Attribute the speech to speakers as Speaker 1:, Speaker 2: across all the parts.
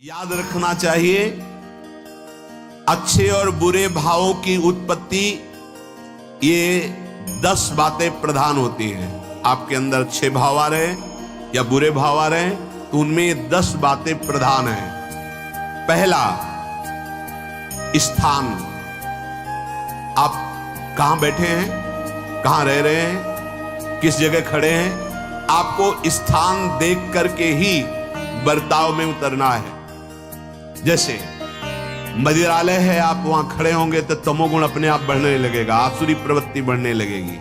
Speaker 1: याद रखना चाहिए, अच्छे और बुरे भावों की उत्पत्ति ये 10 बातें प्रधान होती हैं। आपके अंदर अच्छे भाव आ रहे हैं या बुरे भाव आ रहे हैं तो उनमें ये 10 बातें प्रधान हैं। पहला, स्थान। आप कहां बैठे हैं, कहां रह रहे हैं, किस जगह खड़े हैं, आपको स्थान देख करके ही बर्ताव में उतरना है। जैसे मंदिरालय है, आप वहां खड़े होंगे तो तमोगुण अपने आप बढ़ने लगेगा, आसुरी प्रवृत्ति बढ़ने लगेगी।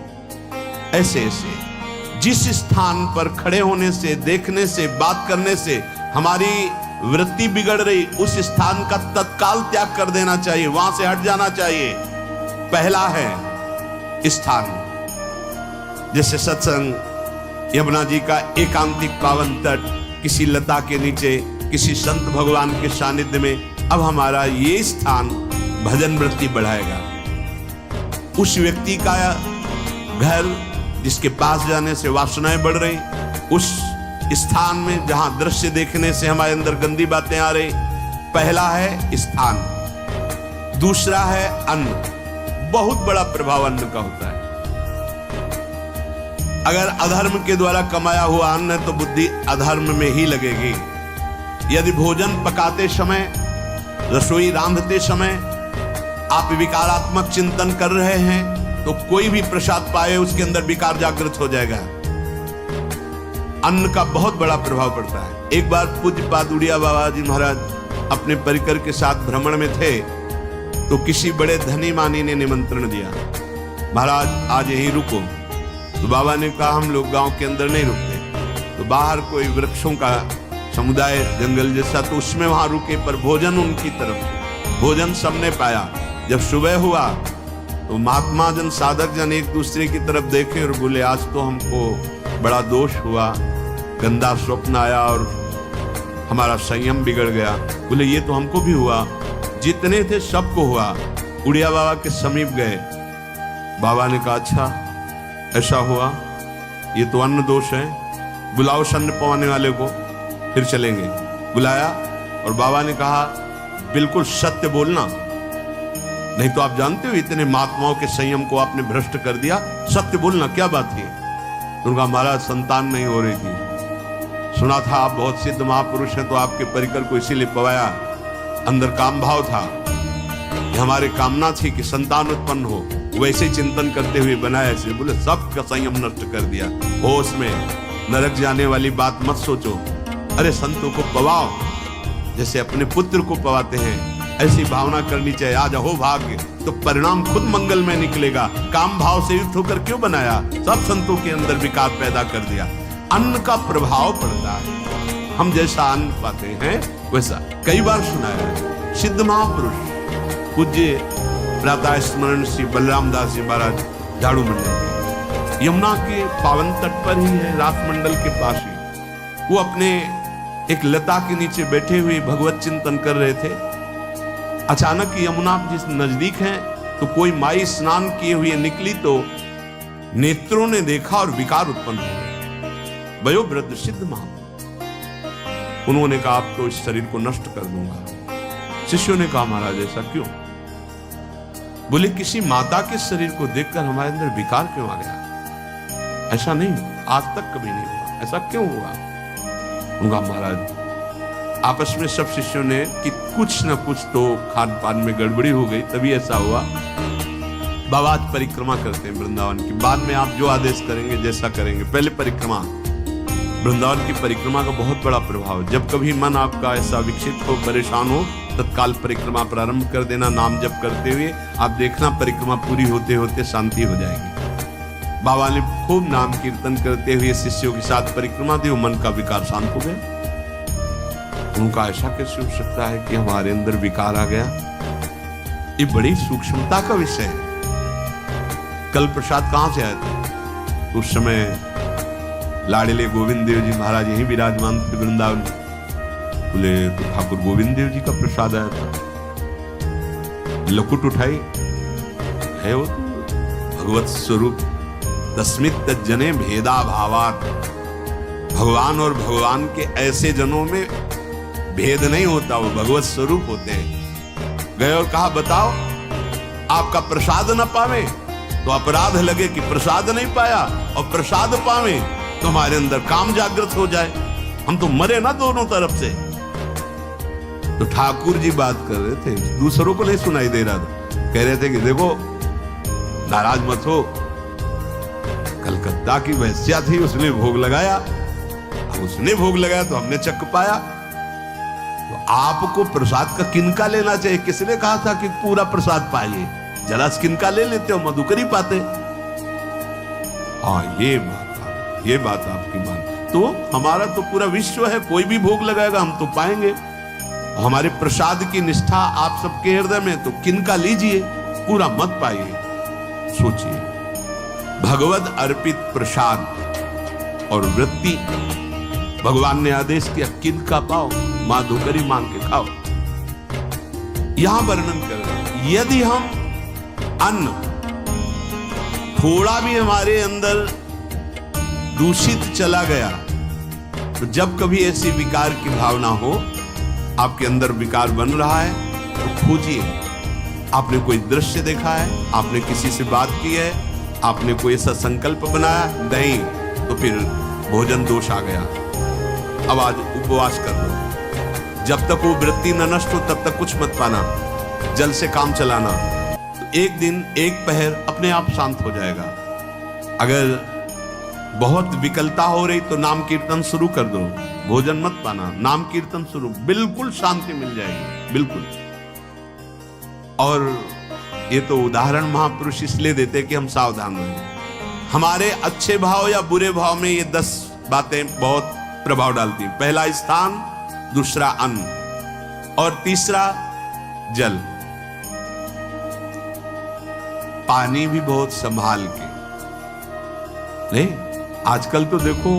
Speaker 1: ऐसे ऐसे जिस स्थान पर खड़े होने से, देखने से, बात करने से हमारी वृत्ति बिगड़ रही, उस स्थान का तत्काल त्याग कर देना चाहिए, वहां से हट जाना चाहिए। पहला है स्थान। जैसे सत्संग, यमुना जी का एकांतिक पावन तट, किसी लता के नीचे, किसी संत भगवान के सानिध्य में, अब हमारा ये स्थान भजन वृत्ति बढ़ाएगा। उस व्यक्ति का घर जिसके पास जाने से वासनाएं बढ़ रही, उस स्थान में जहां दृश्य देखने से हमारे अंदर गंदी बातें आ रही, पहला है स्थान। दूसरा है अन्न। बहुत बड़ा प्रभाव अन्न का होता है। अगर अधर्म के द्वारा कमाया हुआ अन्न है तो बुद्धि अधर्म में ही लगेगी। यदि भोजन पकाते समय, रसोई रांधते समय आप विकारात्मक चिंतन कर रहे हैं तो कोई भी प्रसाद पाए उसके अंदर विकार जागृत हो जाएगा। अन्न का बहुत बड़ा प्रभाव पड़ता है। एक बार पूज्यपाद उड़िया बाबा जी महाराज अपने परिकर के साथ भ्रमण में थे तो किसी बड़े धनी मानी ने निमंत्रण दिया, महाराज आज यहीं रुको। तो बाबा ने कहा हम लोग गांव के अंदर नहीं रुकते। तो बाहर कोई वृक्षों का समुदाय, जंगल जैसा, तो उसमें वहां रुके, पर भोजन उनकी तरफ, भोजन सबने पाया। जब सुबह हुआ तो महात्मा जन, साधक जन एक दूसरे की तरफ देखे और बोले आज तो हमको बड़ा दोष हुआ, गंदा स्वप्न आया और हमारा संयम बिगड़ गया। बोले ये तो हमको भी हुआ, जितने थे सबको हुआ। उड़िया बाबा के समीप गए, बाबा ने कहा अच्छा ऐसा हुआ, ये तो अन्न दोष है, बुलाओ सन्न पवाने वाले को, फिर चलेंगे। बुलाया और बाबा ने कहा बिल्कुल सत्य बोलना, नहीं तो आप जानते हो इतने महात्माओं के संयम को आपने भ्रष्ट कर दिया, सत्य बोलना क्या बात थी। उनका महाराज संतान नहीं हो रही थी, सुना था आप बहुत सिद्ध महापुरुष हैं तो आपके परिकर को इसीलिए पवाया, अंदर काम भाव था, हमारे कामना थी कि संतान उत्पन्न हो, वैसे चिंतन करते हुए बनाया ऐसे। बोले सबका संयम नष्ट कर दिया। होश में नरक जाने वाली बात मत सोचो, अरे संतों को पवाओ जैसे अपने पुत्र को पवाते हैं, ऐसी भावना करनी चाहिए। आज हो भाग्य तो परिणाम खुद मंगल में निकलेगा। काम भाव से युक्त होकर क्यों बनाया, सब संतों के अंदर विकार पैदा कर दिया। अन्न का प्रभाव पड़ता है, हम जैसा अन्न पाते हैं वैसा। कई बार सुनाया है, सिद्ध महापुरुष पूज्य प्रातः स्मरण श्री बलराम दास जी महाराज झाड़ू मंडल, यमुना के पावन तट पर ही है, रास मंडल के पास ही, वो अपने एक लता के नीचे बैठे हुए भगवत चिंतन कर रहे थे। अचानक यमुना जिस नजदीक है तो कोई माई स्नान किए हुए निकली तो नेत्रों ने देखा और विकार उत्पन्न हो गए। वयोवृद्ध सिद्ध महापुरुष, उन्होंने कहा आप तो इस शरीर को नष्ट कर दूंगा। शिष्यों ने कहा महाराज ऐसा क्यों? बोले किसी माता के शरीर को देखकर हमारे अंदर विकार क्यों आ गया? ऐसा नहीं, आज तक कभी नहीं हुआ, ऐसा क्यों हुआ? उनका महाराज आपस में सब शिष्यों ने कि कुछ न कुछ तो खान पान में गड़बड़ी हो गई तभी ऐसा हुआ। बाबा आज परिक्रमा करते हैं वृंदावन की, बाद में आप जो आदेश करेंगे जैसा करेंगे, पहले परिक्रमा। वृंदावन की परिक्रमा का बहुत बड़ा प्रभाव, जब कभी मन आपका ऐसा विक्षिप्त हो, परेशान हो, तत्काल परिक्रमा प्रारंभ कर देना, नाम जप करते हुए। आप देखना परिक्रमा पूरी होते होते शांति हो जाएगी। बाबा ने खूब नाम कीर्तन करते हुए शिष्यों के साथ परिक्रमा दी, मन का विकार शांत हो गया। उनका ऐसा कैसे हो सकता है कि हमारे अंदर विकार आ गया? ये बड़ी सूक्ष्मता का विषय है। कल प्रसाद कहां से आया था? उस समय लाडले गोविंद देव जी महाराज यहीं विराजमान थे वृंदावन। बोले तो ठाकुर गोविंद देव जी का प्रसाद आया था। लकुट उठाई, है वो भगवत स्वरूप। तस्मित जने भेदा भावात, भगवान और भगवान के ऐसे जनों में भेद नहीं होता, वो भगवत स्वरूप होते हैं। गए और कहा बताओ आपका प्रसाद न पावे तो अपराध लगे कि प्रसाद नहीं पाया, और प्रसाद पावे तो हमारे अंदर काम जागृत हो जाए, हम तो मरे ना दोनों तरफ से। तो ठाकुर जी बात कर रहे थे, दूसरों को नहीं सुनाई दे रहा था। कह रहे थे कि देखो नाराज मत हो, कलकत्ता की वैश्या थी, उसने भोग लगाया, उसने भोग लगाया तो हमने चख पाया। तो आपको प्रसाद का किनका लेना चाहिए? किसने कहा था कि पूरा प्रसाद पाइए? जरा किनका ले लेते हो, मधुकरी पाते। हाँ ये बात आपकी मान। तो हमारा तो पूरा विश्व है, कोई भी भोग लगाएगा हम तो पाएंगे। हमारे प्रसाद की निष्ठा आप सबके हृदय में, तो किनका लीजिए, पूरा मत पाइए। सोचिए, भगवत अर्पित प्रसाद और वृत्ति, भगवान ने आदेश किया किनका पाओ, माधुकरी मांग के खाओ। यहां वर्णन कर रहे, यदि हम अन्न थोड़ा भी हमारे अंदर दूषित चला गया, तो जब कभी ऐसी विकार की भावना हो, आपके अंदर विकार बन रहा है, तो खोजिए। आपने कोई दृश्य देखा है, आपने किसी से बात की है, आपने कोई ऐसा संकल्प बनाया नहीं, तो फिर भोजन दोष आ गया। अब आज उपवास कर लो, जब तक वो वृत्ति न नष्ट हो तब तक कुछ मत पाना, जल से काम चलाना। तो एक दिन एक पहर अपने आप शांत हो जाएगा। अगर बहुत विकलता हो रही तो नाम कीर्तन शुरू कर दो, भोजन मत पाना, नाम कीर्तन शुरू, बिल्कुल शांति मिल जाएगी, बिल्कुल। और ये तो उदाहरण महापुरुष इसलिए देते कि हम सावधान रहें। हमारे अच्छे भाव या बुरे भाव में ये 10 बातें बहुत प्रभाव डालती हैं। पहला स्थान, दूसरा अन्न, और तीसरा जल। पानी भी बहुत संभाल के नहीं। आजकल तो देखो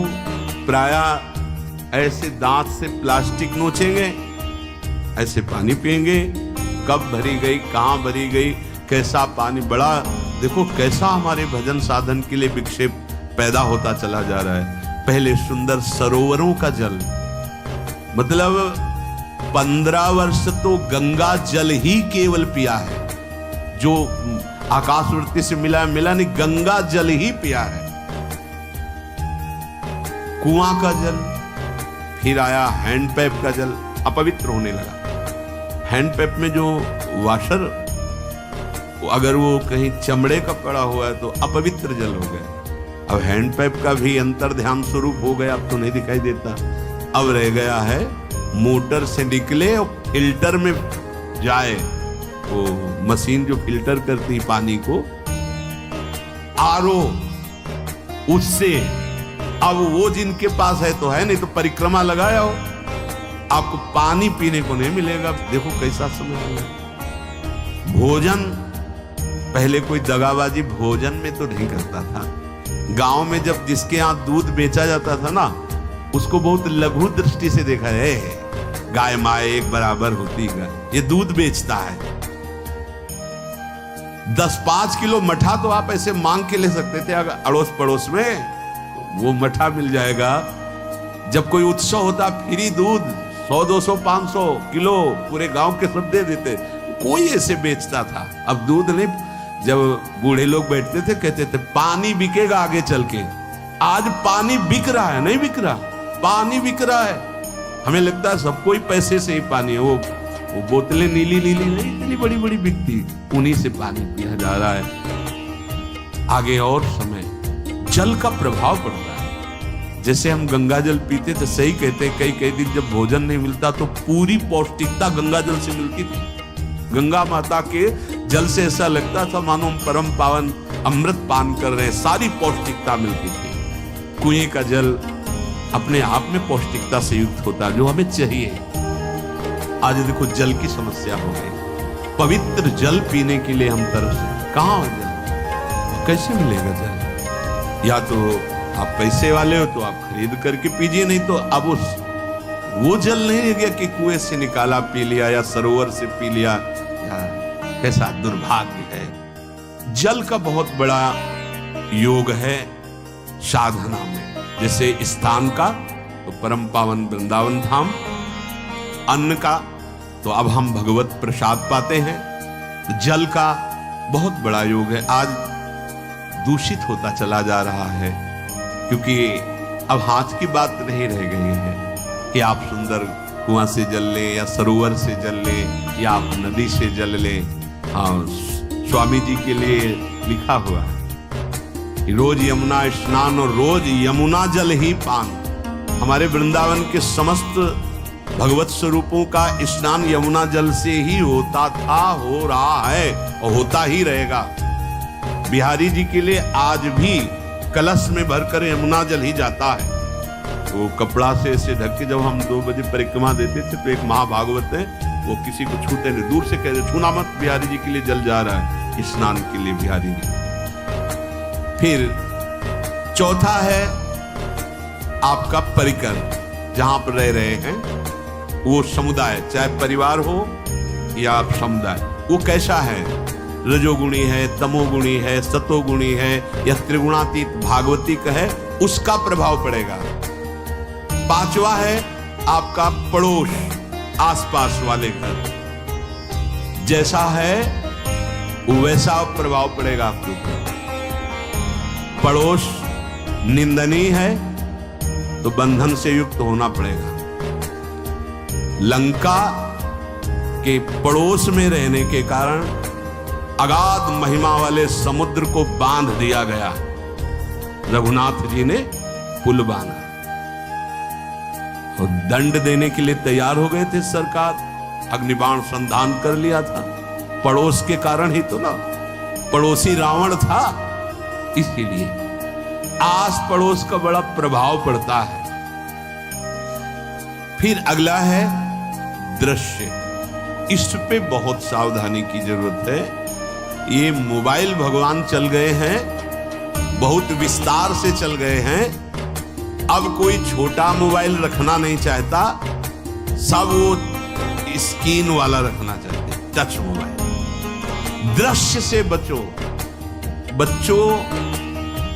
Speaker 1: प्रायः ऐसे दांत से प्लास्टिक नोचेंगे, ऐसे पानी पिएंगे, कब भरी गई, कहां भरी गई, कैसा पानी। बड़ा देखो कैसा हमारे भजन साधन के लिए विक्षेप पैदा होता चला जा रहा है। पहले सुंदर सरोवरों का जल, मतलब 15 वर्ष तो गंगा जल ही केवल पिया है, जो आकाशवृत्ति से मिला नहीं, गंगा जल ही पिया है। कुआं का जल, फिर आया हैंडपैप का जल, अपवित्र होने लगा। हैंडपैप में जो वाशर, अगर वो कहीं चमड़े का पड़ा हुआ है तो अपवित्र जल हो गया। अब हैंडपैप का भी अंतर ध्यान स्वरूप हो गया, अब तो नहीं दिखाई देता। अब रह गया है मोटर से निकले और फिल्टर में जाए, वो मशीन जो फिल्टर करती पानी को, आरओ, उससे। अब वो जिनके पास है तो है, नहीं तो परिक्रमा लगाया हो, आपको पानी पीने को नहीं मिलेगा। देखो कैसा समय है। भोजन, पहले कोई दगाबाजी भोजन में तो नहीं करता था। गांव में जब जिसके यहाँ दूध बेचा जाता था ना, उसको बहुत लघु दृष्टि से देखा है, गाय माए एक बराबर होती है, ये दूध बेचता है। 10-5 किलो मठा तो आप ऐसे मांग के ले सकते थे, अगर अड़ोस पड़ोस में वो मठा मिल जाएगा। जब कोई उत्सव होता, फ्री दूध 100-200 500 किलो पूरे गांव के सब दे देते, कोई ऐसे बेचता था। अब दूध नहीं, जब बूढ़े लोग बैठते थे कहते थे पानी बिकेगा आगे चल के। आज पानी बिक रहा है, नहीं बिक रहा, पानी बिक रहा है। हमें लगता है सबको ही पैसे से ही पानी है। वो बोतलें नीली नीली नहीं, इतनी बड़ी बड़ी बिकती, उन्हीं से पानी पिया जा रहा है। आगे और समय जल का प्रभाव पड़ता है। जैसे हम गंगा जल पीते थे, सही कहते, कई दिन जब भोजन नहीं मिलता तो पूरी पौष्टिकता गंगा जल से मिलती थी। गंगा माता के जल से ऐसा लगता था मानो हम परम पावन अमृत पान कर रहे हैं, सारी पौष्टिकता मिलती थी। कुएं का जल अपने आप में पौष्टिकता से युक्त होता, जो हमें चाहिए। आज देखो जल की समस्या हो गई, पवित्र जल पीने के लिए हम तरस, कहाँ हो जल, कैसे मिलेगा जल? या तो आप पैसे वाले हो तो आप खरीद करके पीजिए, नहीं तो अब वो जल नहीं है गया कि कुएं से निकाला पी लिया या सरोवर से पी लिया। कैसा दुर्भाग्य है। जल का बहुत बड़ा योग है साधना में। जैसे स्थान का तो परम पावन वृंदावन धाम, अन्न का, तो अब हम भगवत प्रसाद पाते हैं। जल का बहुत बड़ा योग है, आज दूषित होता चला जा रहा है, क्योंकि अब हाथ की बात नहीं रह गई है कि आप सुंदर कुआं से जल लें या सरोवर से जल लें या आप नदी से जल लें। हाँ, स्वामी जी के लिए लिखा हुआ है कि रोज यमुना स्नान और रोज यमुना जल ही पान। हमारे वृंदावन के समस्त भगवत स्वरूपों का स्नान यमुना जल से ही होता था, हो रहा है और होता ही रहेगा। बिहारी जी के लिए आज भी कलश में भरकर यमुना जल ही जाता है। वो कपड़ा से ऐसे ढक के, जब हम 2 बजे परिक्रमा देते थे तो एक महाभागवत है, वो किसी को छूते नहीं, दूर से कह रहे छूना मत, बिहारी जी के लिए जल जा रहा है स्नान के लिए बिहारी जी। फिर चौथा है आपका परिकर, जहां पर रह रहे हैं वो समुदाय, चाहे परिवार हो या आप समुदाय, वो कैसा है, रजोगुणी है, तमोगुणी है, सतोगुणी है या त्रिगुणातीत भागवतिक है, उसका प्रभाव पड़ेगा। पांचवा है आपका पड़ोस, आसपास वाले घर, जैसा है वैसा प्रभाव पड़ेगा आपके ऊपर। पड़ोस निंदनीय है तो बंधन से युक्त होना पड़ेगा। लंका के पड़ोस में रहने के कारण अगाध महिमा वाले समुद्र को बांध दिया गया, रघुनाथ जी ने पुल बांधा और दंड देने के लिए तैयार हो गए थे सरकार, अग्निबाण संधान कर लिया था, पड़ोस के कारण ही तो ना, पड़ोसी रावण था। इसीलिए आस पड़ोस का बड़ा प्रभाव पड़ता है। फिर अगला है दृश्य, इस पे बहुत सावधानी की जरूरत है। ये मोबाइल भगवान चल गए हैं, बहुत विस्तार से चल गए हैं, अब कोई छोटा मोबाइल रखना नहीं चाहता, सब वो स्क्रीन वाला रखना चाहते, टच मोबाइल। दृश्य से बचो, बच्चों,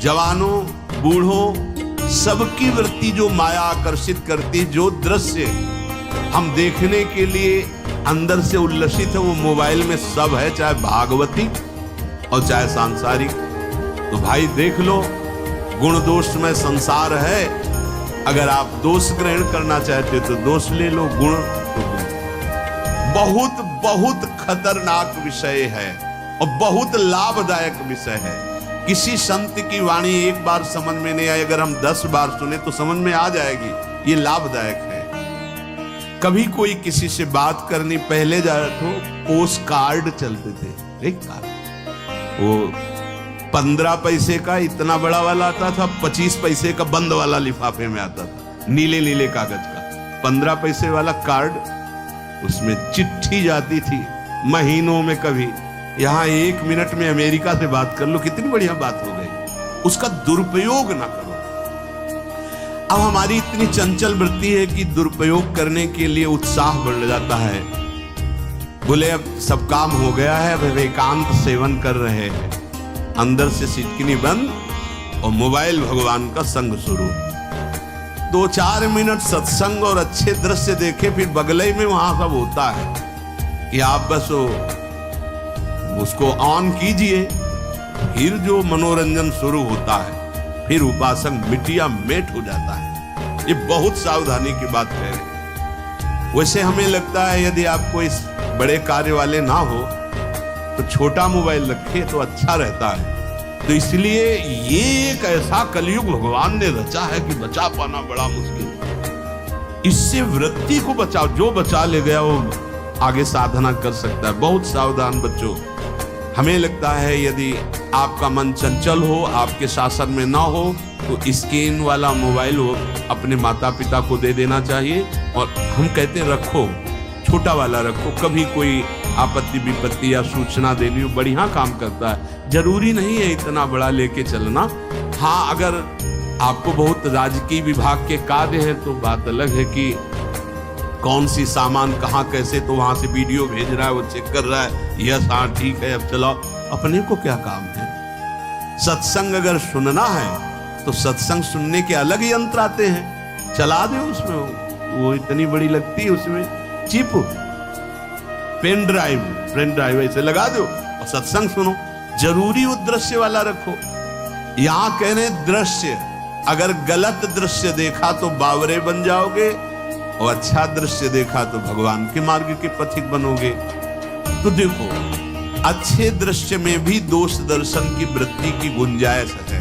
Speaker 1: जवानों, बूढ़ों, सबकी वृत्ति जो माया आकर्षित करती, जो दृश्य हम देखने के लिए अंदर से उल्लसित है, वो मोबाइल में सब है, चाहे भागवती और चाहे सांसारिक। तो भाई देख लो, गुण दोष में संसार है, अगर आप दोष ग्रहण करना चाहते तो दोष ले लो, गुण तो गुण। बहुत बहुत खतरनाक विषय है और बहुत लाभदायक विषय है। किसी संत की वाणी एक बार समझ में नहीं आई, अगर हम 10 बार सुने तो समझ में आ जाएगी, ये लाभदायक है। कभी कोई किसी से बात करनी, पहले तो पोस्ट कार्ड चलते थे, एक कार्ड, वो 15 पैसे का इतना बड़ा वाला आता था, 25 पैसे का बंद वाला लिफाफे में आता था, नीले नीले कागज का 15 पैसे वाला कार्ड, उसमें चिट्ठी जाती थी महीनों में। कभी यहां 1 मिनट में अमेरिका से बात कर लो, कितनी बढ़िया बात हो गई। उसका दुरुपयोग ना करो। अब हमारी इतनी चंचल वृत्ति है कि दुरुपयोग करने के लिए उत्साह बढ़ जाता है। बोले अब सब काम हो गया है, अब एकांत सेवन कर रहे हैं, अंदर से सिटकिनी बंद और मोबाइल भगवान का संग शुरू। 2-4 मिनट सत्संग और अच्छे दृश्य देखे, फिर बगले में वहां सब होता है कि आप बस उसको ऑन कीजिए, फिर जो मनोरंजन शुरू होता है, फिर उपासक मिटिया मेट हो जाता है। ये बहुत सावधानी की बात है। वैसे हमें लगता है यदि आप कोई बड़े कार्य वाले ना हो तो छोटा मोबाइल रखे तो अच्छा रहता है। तो इसलिए ये एक ऐसा कलयुग भगवान ने रचा है कि बचा पाना बड़ा मुश्किल है। इससे वृत्ति को बचाओ, जो बचा ले गया वो आगे साधना कर सकता है। बहुत सावधान बच्चों। हमें लगता है यदि आपका मन चंचल हो, आपके शासन में ना हो, तो स्क्रीन वाला मोबाइल हो अपने माता पिता को दे देना चाहिए। और हम कहते हैं रखो, छोटा वाला रखो, कभी कोई आपत्ति विपत्ति या सूचना देनी हो, बढ़िया काम करता है। जरूरी नहीं है इतना बड़ा लेके चलना। हाँ, अगर आपको बहुत राजकीय विभाग के कार्य है तो बात अलग है कि कौन सी सामान कहाँ कैसे, तो वहां से वीडियो भेज रहा है, वो चेक कर रहा है, यस हाँ ठीक है अब चलाओ। अपने को क्या काम है? सत्संग अगर सुनना है तो सत्संग सुनने के अलग यंत्र आते हैं, चला दे उसमें, वो इतनी बड़ी लगती है उसमें चिप, पेन ड्राइव ऐसे लगा दो और सत्संग सुनो। जरूरी वो दृश्य वाला रखो। यहां कह रहे दृश्य, अगर गलत दृश्य देखा तो बावरे बन जाओगे और अच्छा दृश्य देखा तो भगवान के मार्ग के पथिक बनोगे। तो देखो, अच्छे दृश्य में भी दोष दर्शन की वृत्ति की गुंजाइश है।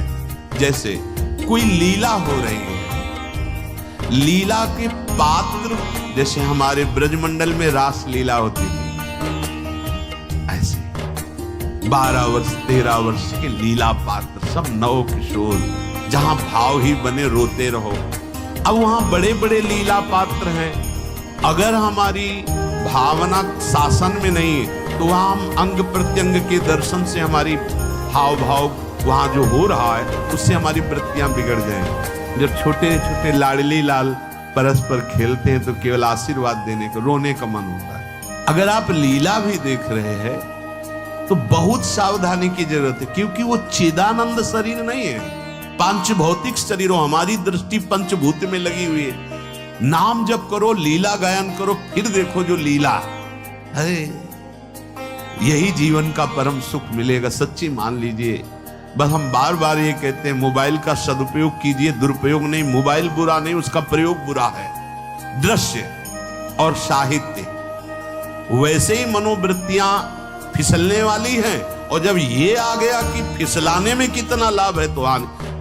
Speaker 1: जैसे कोई लीला हो रही है, लीला के पात्र, जैसे हमारे ब्रजमंडल में रास लीला होती थी, ऐसे 12 वर्ष 13 वर्ष के लीला पात्र, सब नव किशोर, जहां भाव ही बने रोते रहो। अब वहां बड़े बड़े लीला पात्र हैं, अगर हमारी भावना शासन में नहीं है तो वहां हम अंग प्रत्यंग के दर्शन से हमारी हाव भाव वहां जो हो रहा है उससे हमारी वृत्तियां बिगड़ जाएं। जब छोटे छोटे लाडली लाल परस्पर खेलते हैं तो केवल आशीर्वाद देने को, रोने का मन होता है। अगर आप लीला भी देख रहे हैं तो बहुत सावधानी की जरूरत है, क्योंकि वो चिदानंद शरीर नहीं है, पांच भौतिक शरीरों, हमारी दृष्टि पंचभूत में लगी हुई है। नाम जप करो, लीला गायन करो, फिर देखो जो लीला है, यही जीवन का परम सुख मिलेगा। सच्ची मान लीजिए। बस हम बार बार ये कहते हैं, मोबाइल का सदुपयोग कीजिए, दुरुपयोग नहीं। मोबाइल बुरा नहीं, उसका प्रयोग बुरा है। दृश्य और साहित्य वैसे ही मनोवृत्तियां फिसलने वाली हैं, और जब ये आ गया कि फिसलाने में कितना लाभ है तो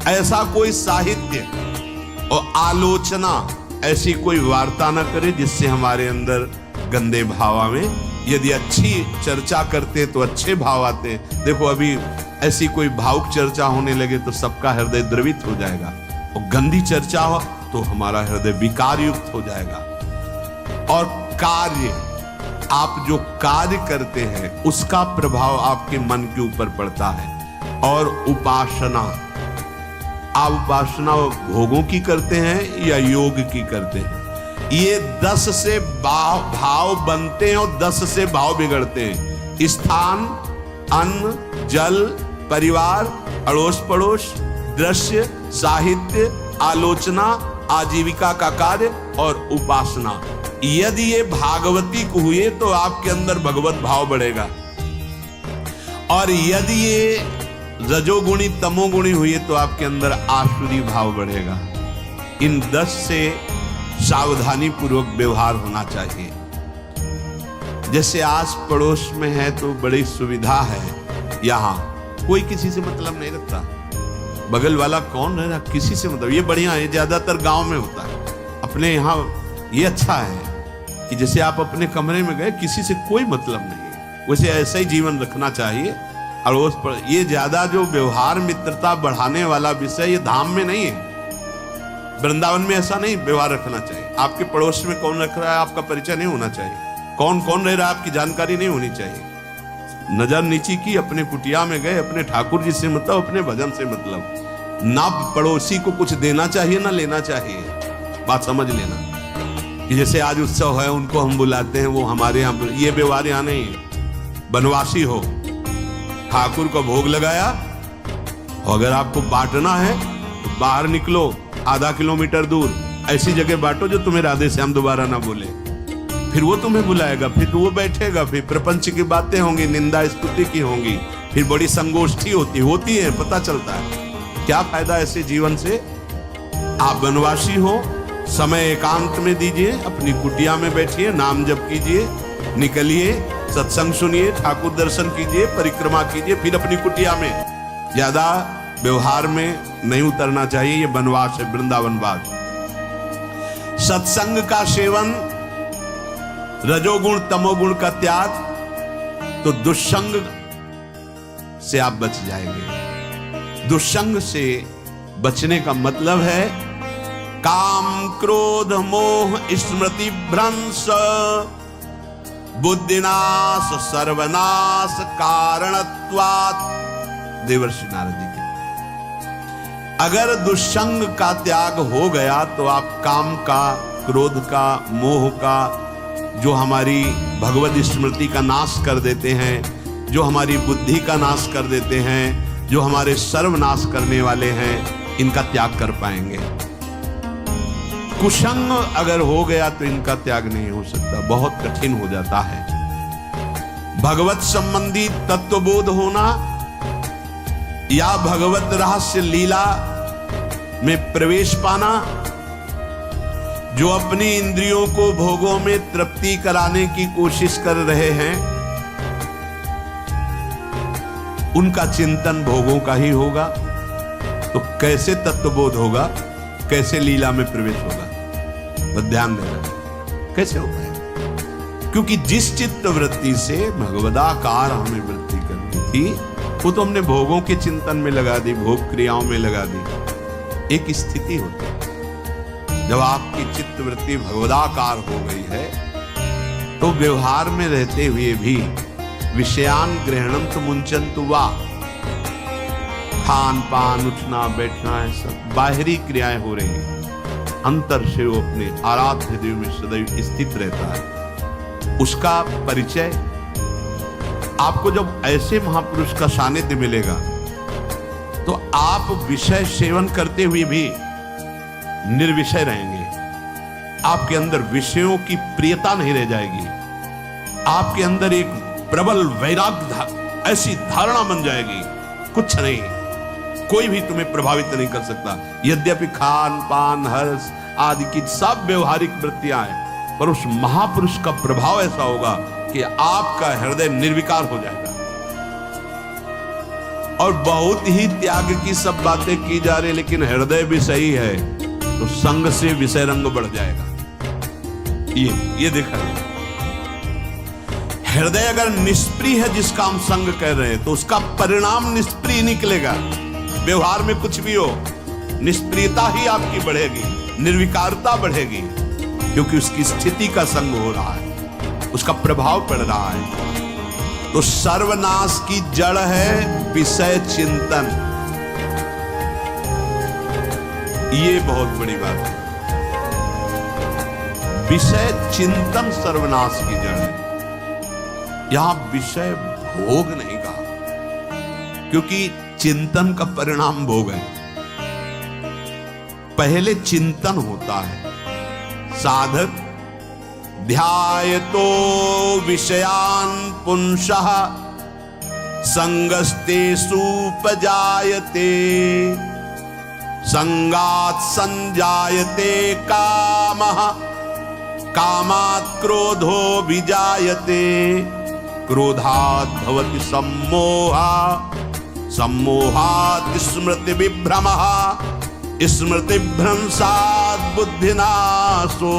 Speaker 1: ऐसा कोई साहित्य और आलोचना, ऐसी कोई वार्ता न करे जिससे हमारे अंदर गंदे भाव आवे। यदि अच्छी चर्चा करते तो अच्छे भाव आते। देखो, अभी ऐसी कोई भावुक चर्चा होने लगे तो सबका हृदय द्रवित हो जाएगा, और गंदी चर्चा हो तो हमारा हृदय विकार युक्त हो जाएगा। और कार्य, आप जो कार्य करते हैं उसका प्रभाव आपके मन के ऊपर पड़ता है। और उपासना, आप उपासना भोगों की करते हैं या योग की करते हैं, ये 10 से भाव बनते हैं और 10 से भाव बिगड़ते हैं। स्थान, अन्न, जल, परिवार, अड़ोस पड़ोस, दृश्य, साहित्य, आलोचना, आजीविका का कार्य और उपासना। यदि ये भागवतिक हुए तो आपके अंदर भगवत भाव बढ़ेगा, और यदि ये रजोगुणी तमोगुणी हुई तो आपके अंदर आसुरी भाव बढ़ेगा। इन 10 से सावधानी पूर्वक व्यवहार होना चाहिए। जैसे आस पड़ोस में है तो बड़ी सुविधा है, यहाँ कोई किसी से मतलब नहीं रखता, बगल वाला कौन रह रहा किसी से मतलब, ये बढ़िया है। ज्यादातर गांव में होता है, अपने यहाँ ये अच्छा है कि जैसे आप अपने कमरे में गए, किसी से कोई मतलब नहीं, वैसे ऐसा ही जीवन रखना चाहिए। अड़ोस पर ये ज्यादा जो व्यवहार मित्रता बढ़ाने वाला विषय, ये धाम में नहीं है, वृंदावन में ऐसा नहीं व्यवहार रखना चाहिए। आपके पड़ोस में कौन रख रहा है आपका परिचय नहीं होना चाहिए, कौन कौन रह रहा है आपकी जानकारी नहीं होनी चाहिए। नजर नीची की, अपने कुटिया में गए, अपने ठाकुर जी से मतलब, अपने भजन से मतलब। ना पड़ोसी को कुछ देना चाहिए ना लेना चाहिए, बात समझ लेना। कि जैसे आज उत्सव है, उनको हम बुलाते हैं, वो हमारे यहाँ, ये व्यवहार यहाँ नहीं है। बनवासी हो, ठाकुर को भोग लगाया, अगर आपको बांटना है तो बाहर निकलो, आधा किलोमीटर दूर ऐसी जगह बांटो जो तुम्हें राधे श्याम दोबारा ना बोले, फिर वो तुम्हें बुलाएगा, फिर वो बैठेगा, फिर प्रपंच की बातें होंगी, निंदा स्तुति की होंगी, फिर बड़ी संगोष्ठी होती है, पता चलता है। क्या फायदा ऐसे जीवन से? आप वनवासी हो, समय एकांत में दीजिए, अपनी कुटिया में बैठिए, नाम जप कीजिए, निकलिए, सत्संग सुनिए, ठाकुर दर्शन कीजिए, परिक्रमा कीजिए, फिर अपनी कुटिया में। ज्यादा व्यवहार में नहीं उतरना चाहिए, ये वनवास है, वृंदावनवास। सत्संग का सेवन, रजोगुण तमोगुण का त्याग, तो दुष्संग से आप बच जाएंगे। दुष्संग से बचने का मतलब है काम क्रोध मोह स्मृति भ्रंश बुद्धिनाश सर्वनाश कारणत्वात्। देवर्षि नारद जी के, अगर दुष्संग का त्याग हो गया तो आप काम का, क्रोध का, मोह का, जो हमारी भगवत स्मृति का नाश कर देते हैं, जो हमारी बुद्धि का नाश कर देते हैं, जो हमारे सर्वनाश करने वाले हैं, इनका त्याग कर पाएंगे। कुसंग अगर हो गया तो इनका त्याग नहीं हो सकता, बहुत कठिन हो जाता है। भगवत संबंधी तत्वबोध होना या भगवत रहस्य लीला में प्रवेश पाना, जो अपनी इंद्रियों को भोगों में तृप्ति कराने की कोशिश कर रहे हैं, उनका चिंतन भोगों का ही होगा। तो कैसे तत्वबोध होगा, कैसे लीला में प्रवेश होगा, तो ध्यान देना कैसे होगा है? क्योंकि जिस चित्त वृत्ति से भगवदाकार हमें वृत्ति करनी थी, वो तो हमने भोगों के चिंतन में लगा दी, भोग क्रियाओं में लगा दी। एक स्थिति होती है जब आपकी चित्त वृत्ति भगवदाकार हो गई है, तो व्यवहार में रहते हुए भी विषयान ग्रहणम तो मुंचन तो वाह, खान पान उठना बैठना है सब बाहरी क्रियाएं हो रही हैं, अंतर से वो अपने आराध्य देव में सदैव स्थित रहता है। उसका परिचय आपको जब ऐसे महापुरुष का सानिध्य मिलेगा, तो आप विषय सेवन करते हुए भी निर्विषय रहेंगे। आपके अंदर विषयों की प्रियता नहीं रह जाएगी, आपके अंदर एक प्रबल वैराग्य ऐसी धारणा बन जाएगी, कुछ नहीं, कोई भी तुम्हें प्रभावित नहीं कर सकता। यद्यपि खान पान हर्ष आदि की सब व्यवहारिक वृत्तियां हैं, पर उस महापुरुष का प्रभाव ऐसा होगा कि आपका हृदय निर्विकार हो जाएगा। और बहुत ही त्याग की सब बातें की जा रही, लेकिन हृदय भी सही है तो संग से विषय रंग बढ़ जाएगा। ये देखा, हृदय अगर निष्प्रिय है जिसका हम संग कह रहे हैं, तो उसका परिणाम निष्प्रिय निकलेगा। व्यवहार में कुछ भी हो, निष्प्रियता ही आपकी बढ़ेगी, निर्विकारता बढ़ेगी, क्योंकि उसकी स्थिति का संग हो रहा है, उसका प्रभाव पड़ रहा है। तो सर्वनाश की जड़ है विषय चिंतन। ये बहुत बड़ी बात है, विषय चिंतन सर्वनाश की जड़ है। यहां विषय भोग नहीं कहा, क्योंकि चिंतन का परिणाम भोग है। पहले चिंतन होता है, साधक ध्यायतो विषयान पुंसः संगस्तेषु उपजायते संगात् संजायते कामः कामात् क्रोधो विजायते क्रोधात् भवति सम्मोहः सम्मोहात् स्मृति विभ्रमः स्मृति भ्रंशात् बुद्धिनाशो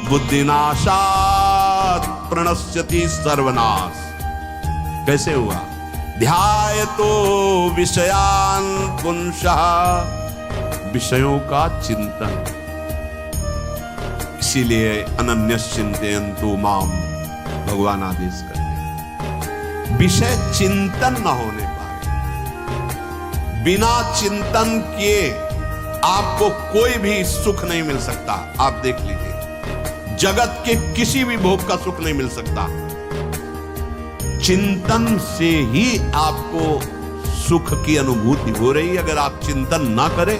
Speaker 1: बुद्धिनाशात् प्रणश्यति सर्वनाश। कैसे हुआ? ध्यायतो विषयान पुंसः, विषयों का चिंतन। इसीलिए अनन्यश्चिन्तयन्तु माम भगवान आदेश करते हैं। विषय चिंतन न होने पाए, बिना चिंतन किए आपको कोई भी सुख नहीं मिल सकता। आप देख लीजिए, जगत के किसी भी भोग का सुख नहीं मिल सकता। चिंतन से ही आपको सुख की अनुभूति हो रही है। अगर आप चिंतन ना करें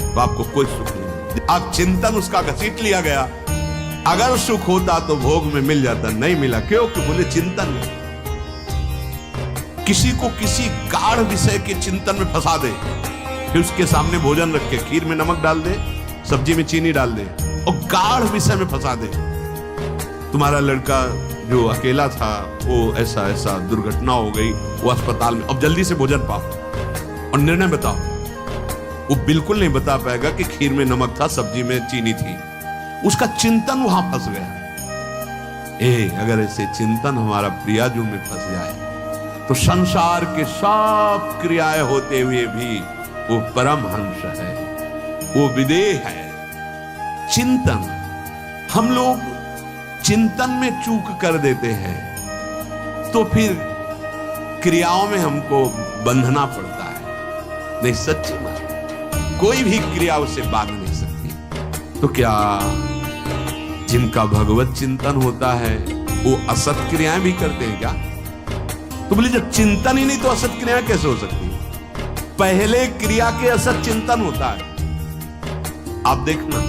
Speaker 1: तो आपको कोई सुख नहीं मिलता। आप चिंतन उसका घसीट लिया गया। अगर सुख होता तो भोग में मिल जाता, नहीं मिला। क्यों? कि बोले चिंतन नहीं। किसी को किसी गाढ़ विषय के चिंतन में फंसा दे, फिर उसके सामने भोजन रख के खीर में नमक डाल दे, सब्जी में चीनी डाल दे और गाढ़ विषय में फंसा दे। तुम्हारा लड़का जो अकेला था, वो ऐसा ऐसा दुर्घटना हो गई, वो अस्पताल में, अब जल्दी से भोजन पाओ और निर्णय बताओ। वो बिल्कुल नहीं बता पाएगा कि खीर में नमक था, सब्जी में चीनी थी। उसका चिंतन वहां फंस गया। अगर ऐसे चिंतन हमारा प्रियाजू में फंस जाए तो संसार के सब क्रियाएं होते हुए भी वो परमहंस है, वो विदेह है। चिंतन, हम लोग चिंतन में चूक कर देते हैं तो फिर क्रियाओं में हमको बंधना पड़ता है। नहीं, सच्ची बात, कोई भी क्रिया उसे बांध नहीं सकती। तो क्या जिनका भगवत चिंतन होता है वो असत क्रियाएं भी करते हैं क्या? तो बोले जब चिंतन ही नहीं तो असत क्रियाएं कैसे हो सकती? पहले क्रिया के असत चिंतन होता है। आप देखना,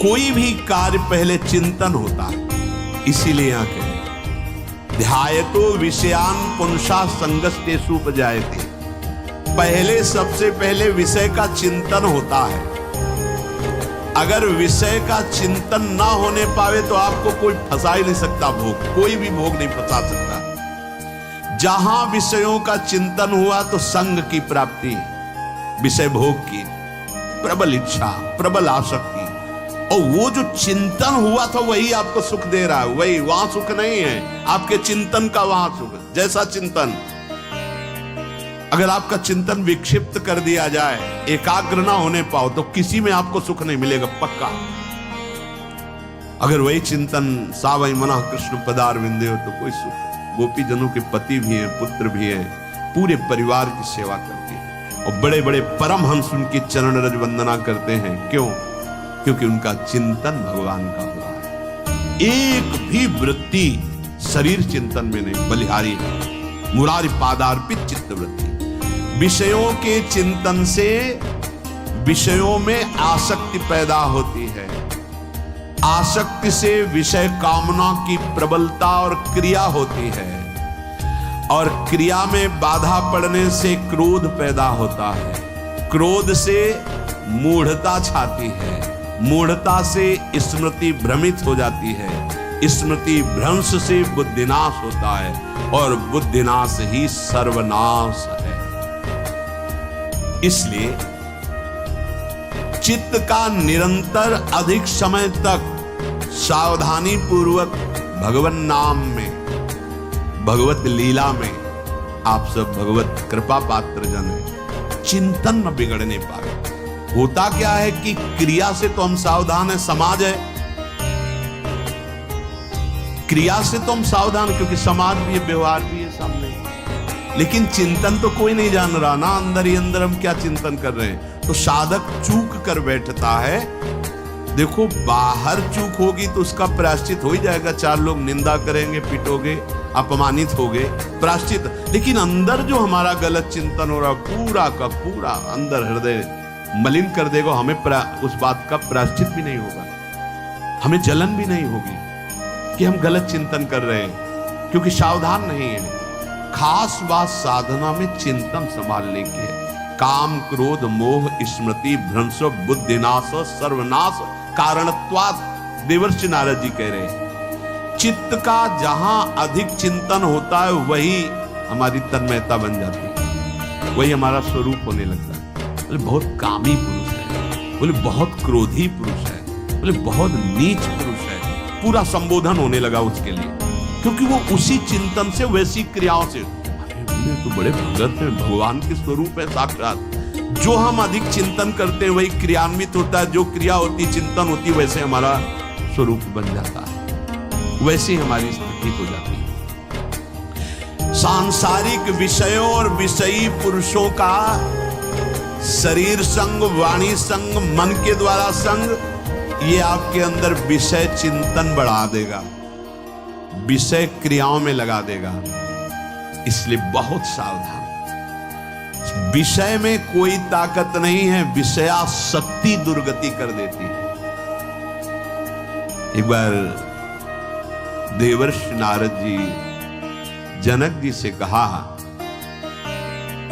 Speaker 1: कोई भी कार्य पहले चिंतन होता है, इसीलिए यहां कहें ध्यायतो विषयान पुंसा संगस्तेषु उपजायते। पहले सबसे पहले विषय का चिंतन होता है। अगर विषय का चिंतन ना होने पावे तो आपको कोई फंसा ही नहीं सकता भोग, कोई भी भोग नहीं फंसा सकता। जहां विषयों का चिंतन हुआ तो संग की प्राप्ति, विषय भोग की प्रबल इच्छा, प्रबल आसक्ति, और वो जो चिंतन हुआ था वही आपको सुख दे रहा है। वही, वहां सुख नहीं है, आपके चिंतन का वहां सुख। जैसा चिंतन, अगर आपका चिंतन विक्षिप्त कर दिया जाए, एकाग्र ना होने पाओ, तो किसी में आपको सुख नहीं मिलेगा पक्का। अगर वही चिंतन सावई मना कृष्ण पदार विंदे हो तो कोई सुख। गोपी जनों के पति भी हैं, पुत्र भी हैं, पूरे परिवार की सेवा करते हैं, और बड़े बड़े परमहंस उनकी चरण रज वंदना करते हैं। क्यों? क्योंकि उनका चिंतन भगवान का हुआ है। एक भी वृत्ति शरीर चिंतन में नहीं, बलिहारी है। मुरारी पादार्पित चित्त वृत्ति। विषयों के चिंतन से विषयों में आसक्ति पैदा होती है। आसक्ति से विषय कामना की प्रबलता और क्रिया होती है, और क्रिया में बाधा पड़ने से क्रोध पैदा होता है। क्रोध से मूढ़ता छाती है, मूढ़ता से स्मृति भ्रमित हो जाती है, स्मृति भ्रंश से बुद्धिनाश होता है, और बुद्धिनाश ही सर्वनाश है। इसलिए चित्त का निरंतर अधिक समय तक सावधानी पूर्वक भगवन नाम में, भगवत लीला में, आप सब भगवत कृपा पात्र जन है, चिंतन न बिगड़ने पाए। होता क्या है कि क्रिया से तो हम सावधान है, समाज है, क्रिया से तो हम सावधान, क्योंकि समाज भी है, व्यवहार भी है सामने, लेकिन चिंतन तो कोई नहीं जान रहा ना, अंदर ही अंदर हम क्या चिंतन कर रहे हैं। तो साधक चूक कर बैठता है। देखो, बाहर चूक होगी तो उसका प्रायश्चित हो ही जाएगा, चार लोग निंदा करेंगे, पिटोगे, अपमानित होगे, प्रायश्चित। लेकिन अंदर जो हमारा गलत चिंतन हो रहा, पूरा का पूरा अंदर हृदय मलिन कर देगा। हमें उस बात का प्रायश्चित भी नहीं होगा, हमें जलन भी नहीं होगी कि हम गलत चिंतन कर रहे हैं, क्योंकि सावधान नहीं है। खास बात साधना में चिंतन संभालने की है। काम क्रोध मोह स्मृति भ्रंश बुद्धिनाश सर्वनाश कारणत्वात्, देवर्षि नारद जी कह रहे हैं। चित्त का जहां अधिक चिंतन होता है वही हमारी तन्मयता बन जाती है, वही हमारा स्वरूप होने लगता है। बोले बहुत कामी पुरुष है, बोले बहुत क्रोधी पुरुष है, बोले बहुत नीच पुरुष है, पूरा संबोधन होने लगा उसके लिए, क्योंकि वो उसी चिंतन से, वैसी क्रियाओं से, अरे तो बड़े भगत हैं, भगवान के स्वरूप है साक्षात। जो हम अधिक चिंतन करते हैं वही क्रियान्वित होता है, जो क्रिया होती, चिंतन होती, वैसे हमारा स्वरूप बन जाता है, वैसे हमारी स्थिति हो जाती है। सांसारिक विषयों और विषयी पुरुषों का शरीर संग, वाणी संग, मन के द्वारा संग, ये आपके अंदर विषय चिंतन बढ़ा देगा, विषय क्रियाओं में लगा देगा। इसलिए बहुत सावधान। विषय में कोई ताकत नहीं है, विषयासक्ति दुर्गति कर देती है। एक बार देवर्षि नारद जी जनक जी से कहा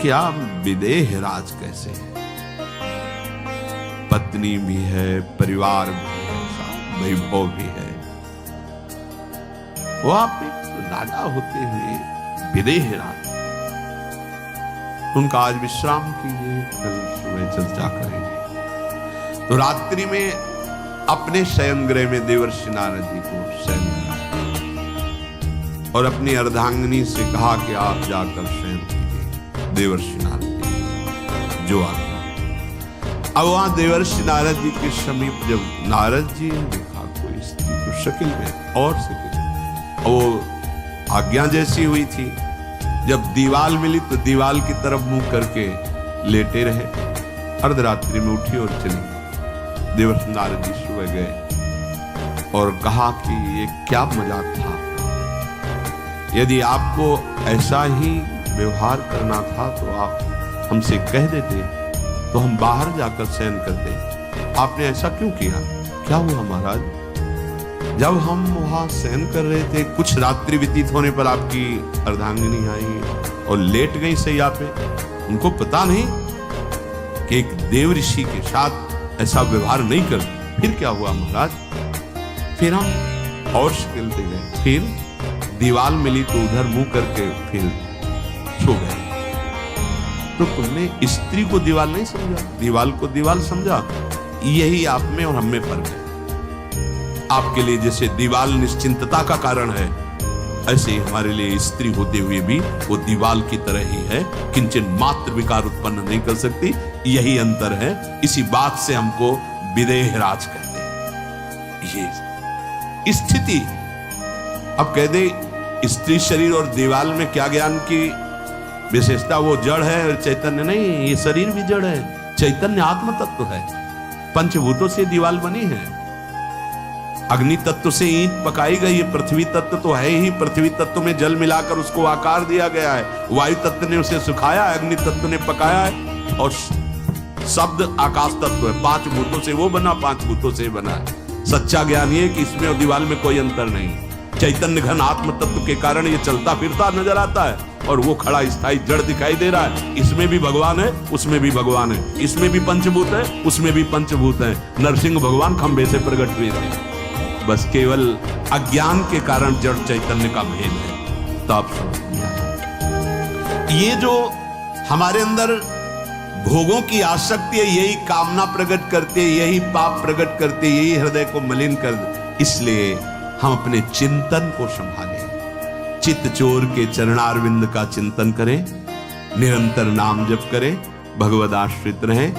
Speaker 1: कि आप विदेह राज कैसे है, पत्नी भी है, परिवार भी है, वैभव भी है, वो आप एक राजा होते हुए विदेह राज। उनका आज विश्राम कीजिए, कल सुबह चर्चा करेंगे। तो रात्रि में अपने शयन गृह में देवर्षि नारद जी को शयन कराया और अपनी अर्धांगिनी से कहा कि आप जाकर शयन कीजिए। देवर्षि नारद जी जो आगे, अब वहां देवर्षि नारद जी के समीप जब नारद जी ने देखा कोई स्त्री तो शकील में और शकील, वो आज्ञा जैसी हुई थी। जब दीवाल मिली तो दीवाल की तरफ मुंह करके लेटे रहे। अर्धरात्रि में उठी और चली। देवर्षि नारद जी सुबह गए और कहा कि ये क्या मजाक था, यदि आपको ऐसा ही व्यवहार करना था तो आप हमसे कह देते तो हम बाहर जाकर शयन करते, आपने ऐसा क्यों किया? क्या हुआ महाराज? जब हम वहां शयन कर रहे थे, कुछ रात्रि व्यतीत होने पर आपकी अर्धांगिनी आई और लेट गई सैया पे। उनको पता नहीं कि एक देव ऋषि के साथ ऐसा व्यवहार नहीं कर। फिर क्या हुआ महाराज? फिर हम और खेलते गए, फिर दीवाल मिली तो उधर मुंह करके फिर सो गए। तो तुमने स्त्री को दीवाल नहीं समझा, दीवाल को दीवाल समझा। यही आप में और हम में फर्क है। आपके लिए जैसे दीवाल निश्चिंतता का कारण है, ऐसे ही हमारे लिए स्त्री होते हुए भी वो दीवाल की तरह ही है, किंचन मात्र विकार उत्पन्न नहीं कर सकती। यही अंतर है। इसी बात से हमको विदेहराज कहते हैं। ये स्थिति अब कह दे स्त्री शरीर और दीवाल में क्या ज्ञान की विशेषता? वो जड़ है और चैतन्य नहीं। ये शरीर भी जड़ है, चैतन्य आत्म तत्व है। पंचभूतों से दीवाल बनी है। अग्नि तत्व से ईंट पकाई गई है। पृथ्वी तत्व तो है ही, पृथ्वी तत्व में जल मिलाकर उसको आकार दिया गया है। वायु तत्व ने उसे सुखाया है, अग्नि तत्व ने पकाया है, और शब्द आकाश तत्व है। 5 भूतों से वो बना, 5 भूतों से बना है। सच्चा ज्ञान ये कि इसमें और दीवाल में कोई अंतर नहीं। चैतन्य घन आत्म तत्व के कारण ये चलता फिरता नजर आता है, और वो खड़ा स्थायी जड़ दिखाई दे रहा है। इसमें भी भगवान है, उसमें भी भगवान है। इसमें भी पंचभूत है, उसमें भी पंचभूत है। नरसिंह भगवान खंबे से प्रकट हुए थे, बस केवल अज्ञान के कारण जड़ चैतन्य का भेद है। तो आप ये जो हमारे अंदर भोगों की आसक्ति है, यही कामना प्रकट करते, यही पाप प्रकट करते, यही हृदय को मलिन कर। इसलिए हम अपने चिंतन को संभालें। चित्त चोर के चरणारविंद का चिंतन करें, निरंतर नाम जप करें, भगवद आश्रित रहें।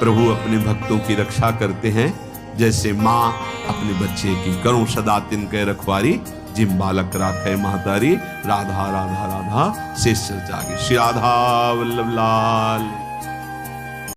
Speaker 1: प्रभु अपने भक्तों की रक्षा करते हैं, जैसे माँ अपने बच्चे की करो सदा तिनके रखवारी, जिम बालक राखे महतारी। राधा राधा राधा शेष जागे। श्री राधा वल्लभ लाल।